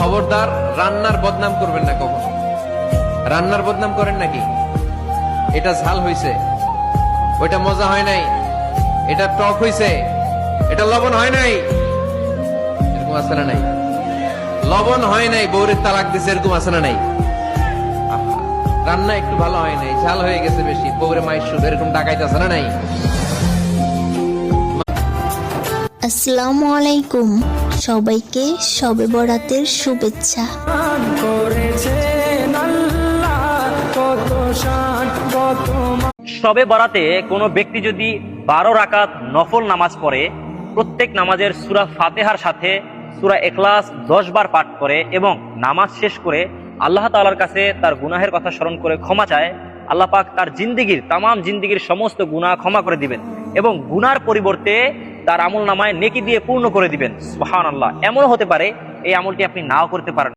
খবরদার রান্নার বদনাম করবেন না কখনো। রান্নার বদনাম করেন নাকি? এটা ঝাল হইছে, ওইটা মজা হয় নাই, এটা টক হইছে, এটা লবণ হয় নাই, এরকম আছে না নাই? লবণ হয় নাই, বউরে তালাক দিছে, এরকম আছে না নাই? রান্না একটু ভালো হয় নাই, ঝাল হয়ে গেছে বেশি, বউরে মাইর শুধু, এরকম ডাকাইতে আছে না নাই? আসসালামু আলাইকুম, সবাইকে শবে বরাতের শুভেচ্ছা। শবে বরাতে কোনো ব্যক্তি যদি 12 রাকাত নফল নামাজ পড়ে, প্রত্যেক নামাজের সূরা ফাতিহার সাথে সূরা ইখলাস 10 বার পাঠ করে এবং নামাজ শেষ করে আল্লাহ তাআলার কাছে তার গুনাহের কথা স্মরণ করে ক্ষমা চায়, আল্লাহ পাক তার তামাম জিন্দেগীর সমস্ত গুনাহ ক্ষমা করে দিবেন এবং গুনার পরিবর্তে তার আমল নামায় নেকি দিয়ে পূর্ণ করে দিবেন। সুবহানাল্লাহ। এমনও হতে পারে এই আমলটি আপনি নাও করতে পারেন।